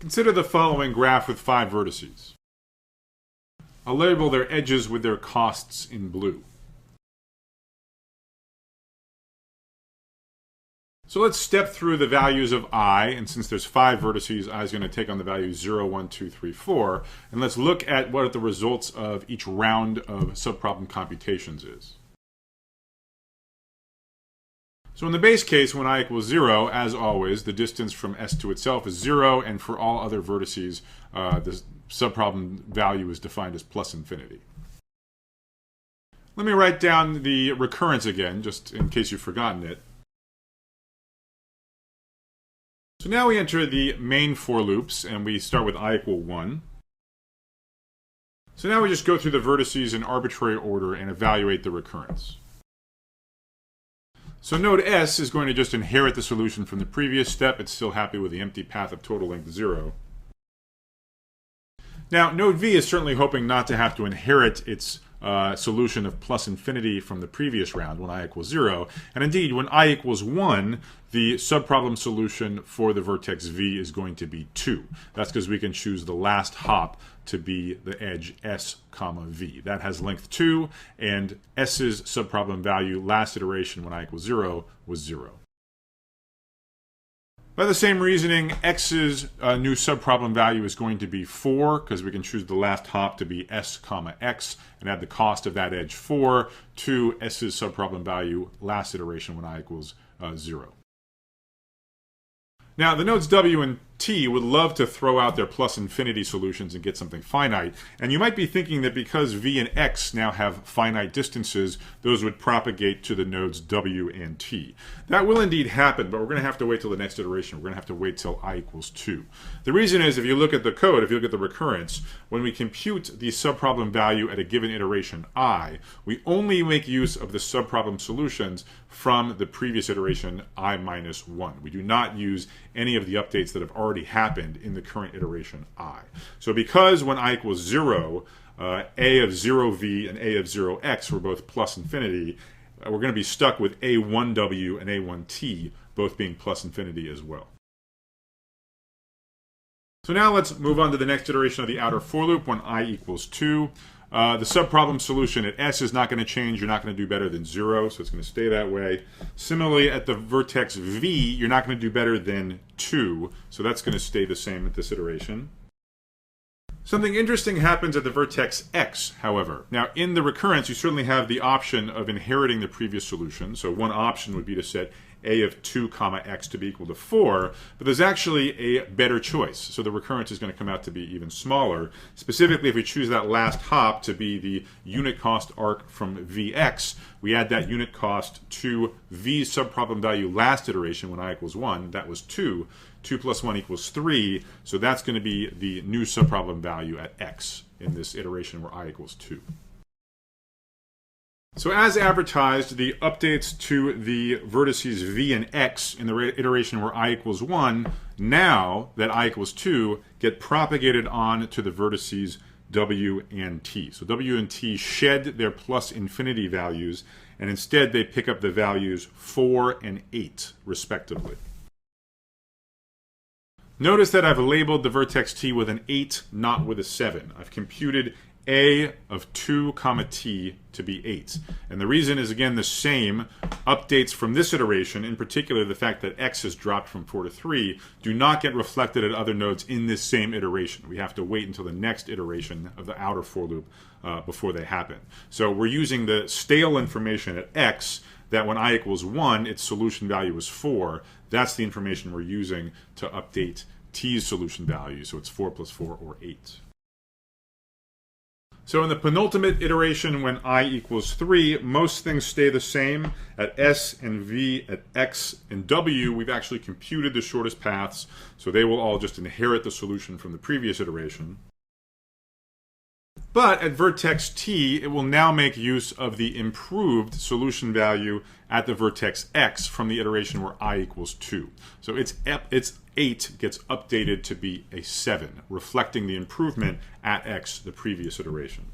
Consider the following graph with 5 vertices. I'll label their edges with their costs in blue. So let's step through the values of I, and since there's 5 vertices, I is going to take on the values 0, 1, 2, 3, 4, and let's look at what the results of each round of subproblem computations is. So in the base case, when I equals 0, as always, the distance from S to itself is 0, and for all other vertices, the subproblem value is defined as plus infinity. Let me write down the recurrence again, just in case you've forgotten it. So now we enter the main for loops, and we start with I equal 1. So now we just go through the vertices in arbitrary order and evaluate the recurrence. So node S is going to just inherit the solution from the previous step. It's still happy with the empty path of total length 0. Now, node V is certainly hoping not to have to inherit its solution of plus infinity from the previous round when I equals 0. And indeed, when I equals 1, the subproblem solution for the vertex V is going to be 2. That's because we can choose the last hop to be the edge S, comma V. That has length 2, and S's subproblem value last iteration when I equals 0 was 0. By the same reasoning, X's new subproblem value is going to be 4, because we can choose the last hop to be S, comma X, and add the cost of that edge 4 to S's subproblem value last iteration when I equals 0. Now, the nodes W and T would love to throw out their plus infinity solutions and get something finite, and you might be thinking that because V and X now have finite distances, those would propagate to the nodes W and T. That will indeed happen, but we're going to have to wait till the next iteration. We're going to have to wait till I equals 2. The reason is, if you look at the code, if you look at the recurrence, when we compute the subproblem value at a given iteration I, we only make use of the subproblem solutions from the previous iteration I minus 1. We do not use any of the updates that have already happened in the current iteration I. So because when I equals 0, A of 0V and A of 0X were both plus infinity, we're going to be stuck with A1W and A1T both being plus infinity as well. So now let's move on to the next iteration of the outer for loop when I equals 2. The subproblem solution at S is not going to change. You're not going to do better than 0, so it's going to stay that way. Similarly, at the vertex V, you're not going to do better than 2, so that's going to stay the same at this iteration. Something interesting happens at the vertex X, however. Now, in the recurrence, you certainly have the option of inheriting the previous solution. So one option would be to set A of 2 comma X to be equal to 4, but there's actually a better choice. So the recurrence is going to come out to be even smaller. Specifically, if we choose that last hop to be the unit cost arc from Vx, we add that unit cost to V's subproblem value last iteration when I equals 1. That was 2. 2 plus 1 equals 3. So that's going to be the new subproblem value at X in this iteration where I equals 2. So as advertised, the updates to the vertices V and X in the iteration where I equals 1, now that I equals 2, get propagated on to the vertices W and T. So W and T shed their plus infinity values, and instead they pick up the values 4 and 8, respectively. Notice that I've labeled the vertex T with an 8, not with a 7. I've computed A of 2 comma T to be 8. And the reason is, again, the same. Updates from this iteration, in particular the fact that X has dropped from 4 to 3, do not get reflected at other nodes in this same iteration. We have to wait until the next iteration of the outer for loop before they happen. So we're using the stale information at X, that when I equals 1, its solution value is 4. That's the information we're using to update T's solution value. So it's 4 plus 4, or 8. So in the penultimate iteration, when I equals 3, most things stay the same. At S and V, at X and W, we've actually computed the shortest paths, so they will all just inherit the solution from the previous iteration. But at vertex T, it will now make use of the improved solution value at the vertex X from the iteration where I equals 2. So its 8 gets updated to be a 7, reflecting the improvement at X, the previous iteration.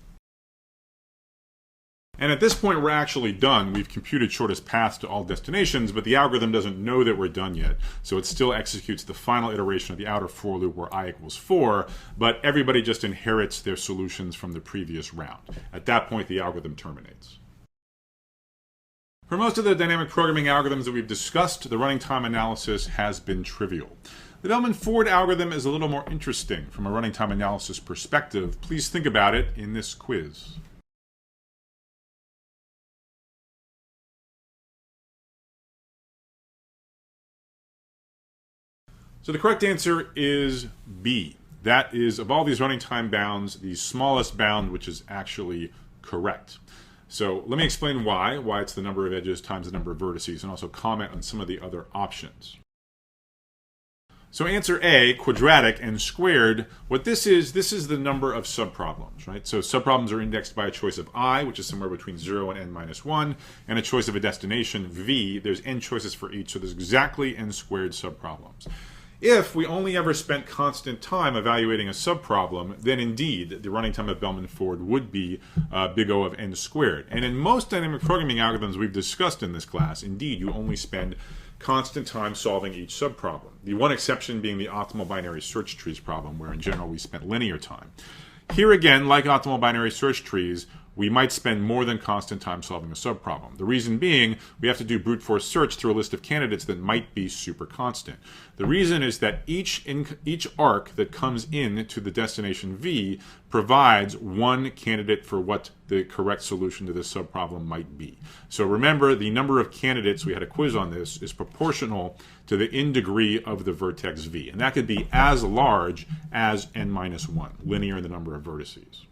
And at this point, we're actually done. We've computed shortest paths to all destinations, but the algorithm doesn't know that we're done yet. So it still executes the final iteration of the outer for loop where I equals 4, but everybody just inherits their solutions from the previous round. At that point, the algorithm terminates. For most of the dynamic programming algorithms that we've discussed, the running time analysis has been trivial. The Bellman-Ford algorithm is a little more interesting from a running time analysis perspective. Please think about it in this quiz. So the correct answer is B. That is, of all these running time bounds, the smallest bound, which is actually correct. So let me explain why it's the number of edges times the number of vertices, and also comment on some of the other options. So answer A, quadratic and squared, what this is the number of subproblems, right? So subproblems are indexed by a choice of I, which is somewhere between 0 and n minus 1, and a choice of a destination, V. There's n choices for each, so there's exactly n squared subproblems. If we only ever spent constant time evaluating a subproblem, then indeed the running time of Bellman-Ford would be big O of n squared. And in most dynamic programming algorithms we've discussed in this class, indeed you only spend constant time solving each subproblem. The one exception being the optimal binary search trees problem, where in general we spent linear time. Here again, like optimal binary search trees, we might spend more than constant time solving a subproblem. The reason being, we have to do brute force search through a list of candidates that might be super constant. The reason is that each arc that comes in to the destination V provides one candidate for what the correct solution to this subproblem might be. So remember, the number of candidates, we had a quiz on this, is proportional to the in degree of the vertex V. And that could be as large as n minus 1, linear in the number of vertices.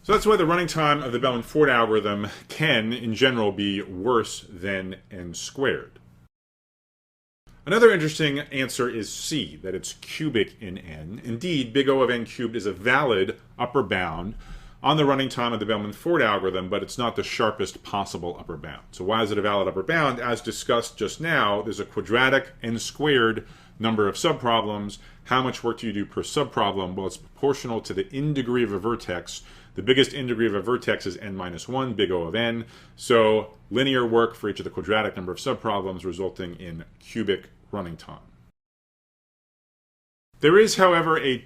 So that's why the running time of the Bellman-Ford algorithm can, in general, be worse than n squared. Another interesting answer is C, that it's cubic in n. Indeed, big O of n cubed is a valid upper bound on the running time of the Bellman-Ford algorithm, but it's not the sharpest possible upper bound. So why is it a valid upper bound? As discussed just now, there's a quadratic n squared number of subproblems. How much work do you do per subproblem? Well, it's proportional to the in degree of a vertex. The biggest in degree of a vertex is n minus 1, big O of n. So linear work for each of the quadratic number of subproblems, resulting in cubic running time. There is, however, a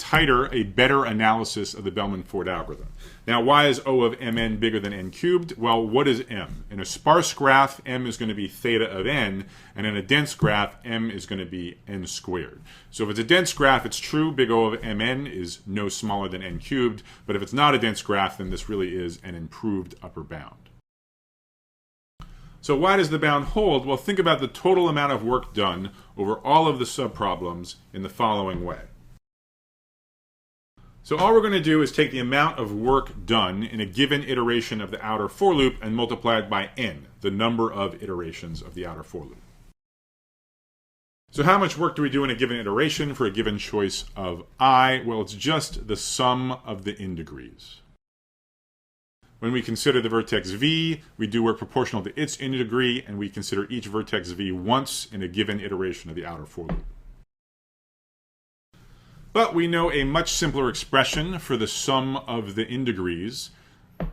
better analysis of the Bellman-Ford algorithm. Now, why is O of mn bigger than n cubed? Well, what is m? In a sparse graph, m is going to be theta of n, and in a dense graph, m is going to be n squared. So if it's a dense graph, it's true, big O of mn is no smaller than n cubed, but if it's not a dense graph, then this really is an improved upper bound. So why does the bound hold? Well, think about the total amount of work done over all of the subproblems in the following way. So all we're going to do is take the amount of work done in a given iteration of the outer for loop and multiply it by n, the number of iterations of the outer for loop. So how much work do we do in a given iteration for a given choice of I? Well, it's just the sum of the in degrees. When we consider the vertex V, we do work proportional to its in degree, and we consider each vertex V once in a given iteration of the outer for loop. But we know a much simpler expression for the sum of the in degrees.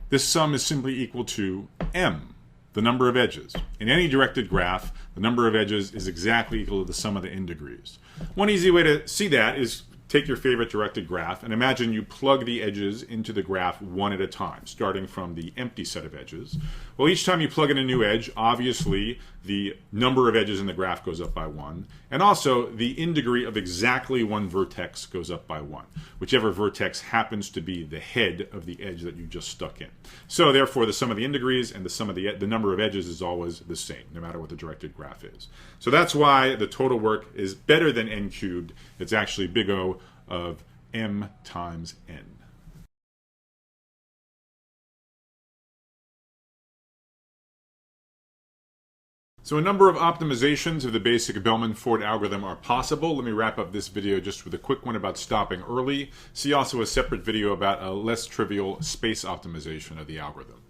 This sum is simply equal to m, the number of edges. In any directed graph, the number of edges is exactly equal to the sum of the in degrees. One easy way to see that is take your favorite directed graph and imagine you plug the edges into the graph one at a time, starting from the empty set of edges. Well, each time you plug in a new edge, obviously the number of edges in the graph goes up by 1, and also the in degree of exactly one vertex goes up by 1, whichever vertex happens to be the head of the edge that you just stuck in. So therefore, the sum of the in degrees and the sum of the number of edges is always the same, no matter what the directed graph is. So that's why the total work is better than n cubed. It's actually big O of m times n. So a number of optimizations of the basic Bellman-Ford algorithm are possible. Let me wrap up this video just with a quick one about stopping early. See also a separate video about a less trivial space optimization of the algorithm.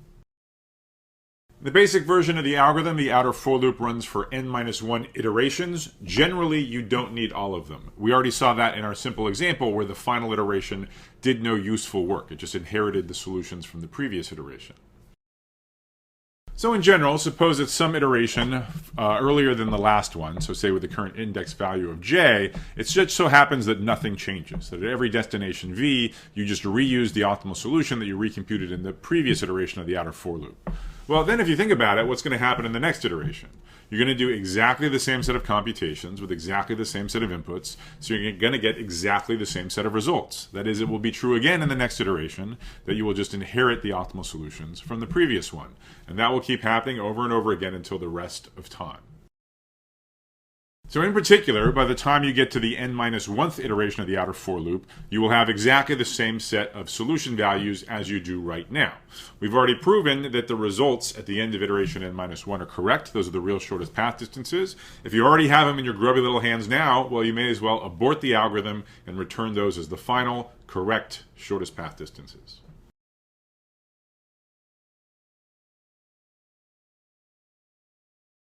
The basic version of the algorithm, the outer for loop runs for n-1 iterations. Generally, you don't need all of them. We already saw that in our simple example where the final iteration did no useful work. It just inherited the solutions from the previous iteration. So in general, suppose that some iteration earlier than the last one, so say with the current index value of j, it just so happens that nothing changes. That at every destination v, you just reuse the optimal solution that you recomputed in the previous iteration of the outer for loop. Well, then if you think about it, what's going to happen in the next iteration? You're going to do exactly the same set of computations with exactly the same set of inputs, so you're going to get exactly the same set of results. That is, it will be true again in the next iteration that you will just inherit the optimal solutions from the previous one. And that will keep happening over and over again until the rest of time. So in particular, by the time you get to the n-1th iteration of the outer for loop, you will have exactly the same set of solution values as you do right now. We've already proven that the results at the end of iteration n-1 are correct. Those are the real shortest path distances. If you already have them in your grubby little hands now, well, you may as well abort the algorithm and return those as the final correct shortest path distances.